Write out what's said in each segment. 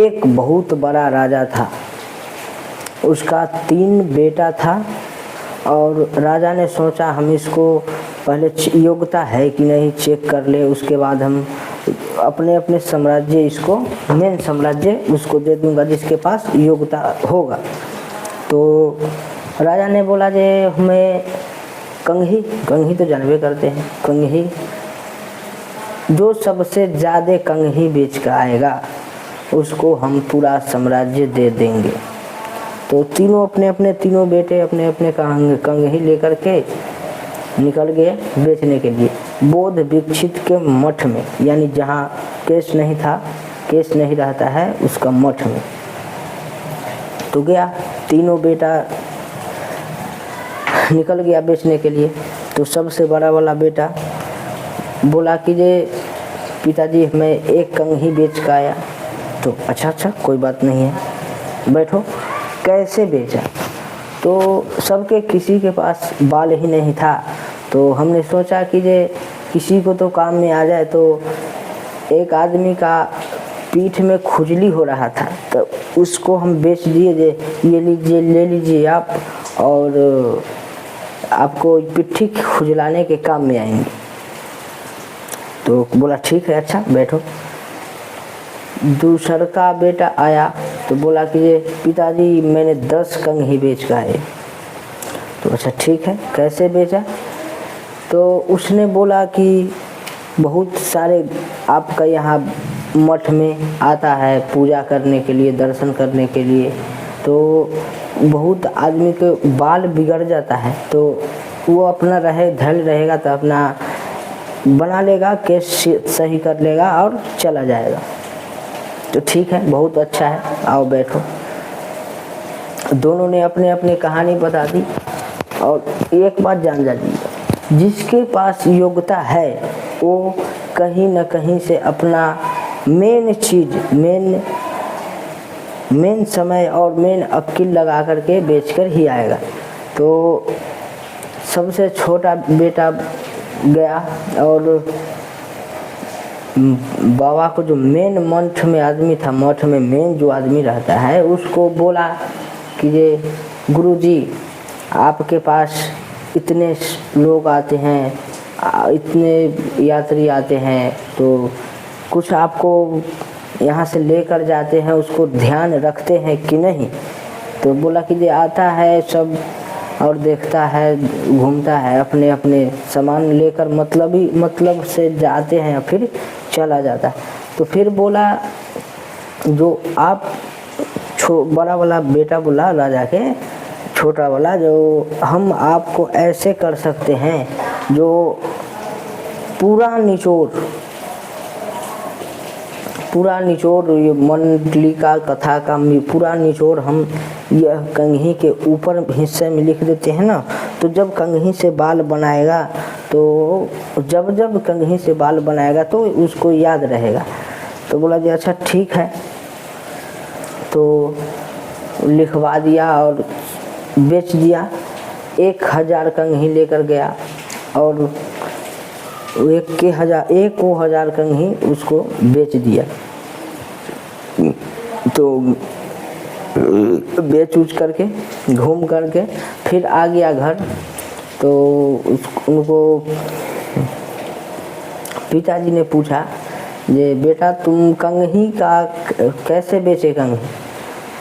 एक बहुत बड़ा राजा था, उसका 3 बेटा था। और राजा ने सोचा हम इसको पहले योग्यता है कि नहीं चेक कर ले, उसके बाद हम अपने अपने साम्राज्य, इसको मेन साम्राज्य उसको दे दूंगा जिसके पास योग्यता होगा। तो राजा ने बोला जे हमें कंघी तो जानवे करते हैं, कंघी जो सबसे ज़्यादा कंघी बेच कर आएगा उसको हम पूरा साम्राज्य दे देंगे। तो तीनों अपने अपने तीनों बेटे अपने अपने कंघी लेकर के निकल गए बेचने के लिए बोध भिक्षित के मठ में, यानी जहाँ केस नहीं रहता है उसका मठ में। तो गया, तीनों बेटा निकल गया बेचने के लिए। तो सबसे बड़ा वाला बेटा बोला कि जे पिताजी मैं एक कंघी बेच कर आया। तो अच्छा कोई बात नहीं है, बैठो। कैसे बेचा? तो सबके किसी के पास बाल ही नहीं था, तो हमने सोचा कि जे किसी को तो काम में आ जाए। तो एक आदमी का पीठ में खुजली हो रहा था, तो उसको हम बेच दिए जे ये लीजिए, ले लीजिए आप, और आपको पिट्ठी खुजलाने के काम में आएंगे। तो बोला ठीक है, अच्छा बैठो। दूसरा का बेटा आया तो बोला कि ये पिताजी मैंने 10 कंघी बेच कर आए। तो अच्छा ठीक है, कैसे बेचा? तो उसने बोला कि बहुत सारे आपका यहाँ मठ में आता है पूजा करने के लिए, दर्शन करने के लिए, तो बहुत आदमी के बाल बिगड़ जाता है, तो वो अपना धैर्य रहेगा तो अपना बना लेगा, केस सही कर लेगा और चला जाएगा। तो ठीक है, बहुत अच्छा है, आओ बैठो। दोनों ने अपने अपने कहानी बता दी। और एक बात जान जाइए, जिसके पास योग्यता है वो कहीं न कहीं से अपना मेन चीज़, मेन समय और मेन अक्ल लगा करके बेचकर ही आएगा। तो सबसे छोटा बेटा गया और बाबा को जो मेन मठ में आदमी था, मठ में मेन जो आदमी रहता है, उसको बोला कि ये गुरुजी आपके पास इतने लोग आते हैं, इतने यात्री आते हैं, तो कुछ आपको यहाँ से लेकर जाते हैं, उसको ध्यान रखते हैं कि नहीं? तो बोला कि ये आता है सब और देखता है, घूमता है, अपने अपने सामान लेकर मतलब से जाते हैं, फिर चला जाता है। तो फिर बोला जो आप बड़ा वाला बेटा बोला राजा के, छोटा वाला जो हम आपको ऐसे कर सकते हैं जो पूरा निचोड़ ये मंडली का कथा का पूरा निचोड़ हम यह कंघी के ऊपर हिस्से में लिख देते हैं ना। तो जब कंघी से बाल बनाएगा तो जब कंघी से बाल बनाएगा तो उसको याद रहेगा। तो बोला जी अच्छा ठीक है। तो लिखवा दिया और बेच दिया। 1000 कंघी लेकर गया और 1000 कंघी उसको बेच दिया। तो बेच उच करके घूम करके फिर आ गया घर। तो उनको पिताजी ने पूछा ये बेटा तुम कंघी का कैसे बेचे कंघी?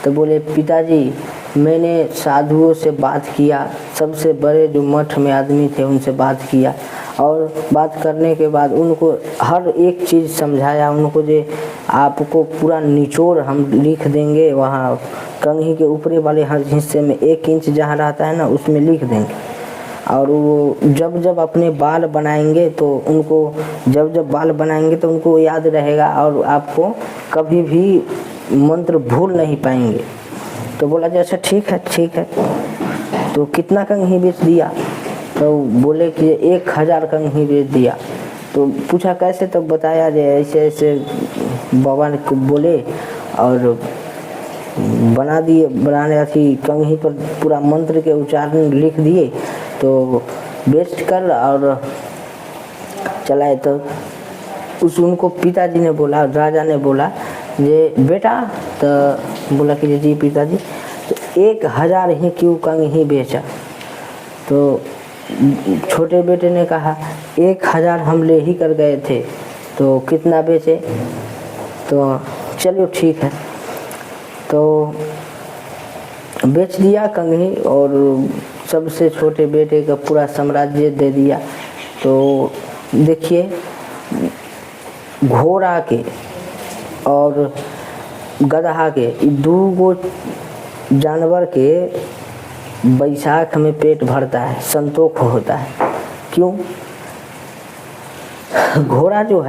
तो बोले पिताजी मैंने साधुओं से बात किया, सबसे बड़े जो मठ में आदमी थे उनसे बात किया और बात करने के बाद उनको हर एक चीज़ समझाया उनको। जो आपको पूरा निचोड़ हम लिख देंगे, वहाँ कंघी के ऊपरी वाले हर हिस्से में 1 इंच जहाँ रहता है ना उसमें लिख देंगे। और वो जब अपने बाल बनाएंगे तो उनको जब बाल बनाएंगे तो उनको याद रहेगा और आपको कभी भी मंत्र भूल नहीं पाएंगे। तो बोला जैसे ठीक है। तो कितना कंघी बेच दिया? तो बोले कि 1000 कंघी बेच दिया। तो पूछा कैसे? तो बताया जे ऐसे बाबा को बोले और बनाने थी कंघी पर पूरा मंत्र के उच्चारण लिख दिए। तो बेच कर और चलाए। तो उनको पिताजी ने बोला, राजा ने बोला जे बेटा तो बोला कि जी पिताजी, तो 1000 ही क्यों कंघी बेचा? तो छोटे बेटे ने कहा 1000 हम ले ही कर गए थे, तो कितना बेचे? तो चलो ठीक है, तो बेच दिया कंघी और सबसे छोटे बेटे का पूरा साम्राज्य दे दिया। तो देखिए, घोड़ा के और गदहा के, 2 जानवर के बैसाख में पेट भरता है, संतोष होता है। क्यों? घोड़ा जो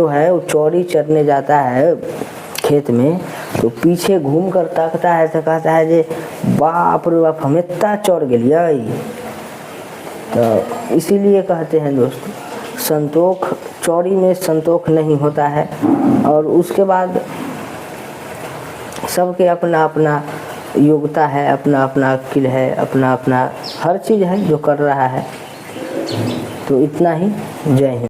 है वो चौरी चरने जाता है खेत में, तो पीछे घूम कर ताकता है तो कहता है जे बाप रे बाप, हम इतना चौर गेलिए। तो इसीलिए कहते हैं दोस्तों, संतोष, चौरी में संतोष नहीं होता है। और उसके बाद सबके अपना अपना योग्यता है, अपना अपना अकिल है, अपना अपना हर चीज़ है जो कर रहा है। तो इतना ही। जय हिंद।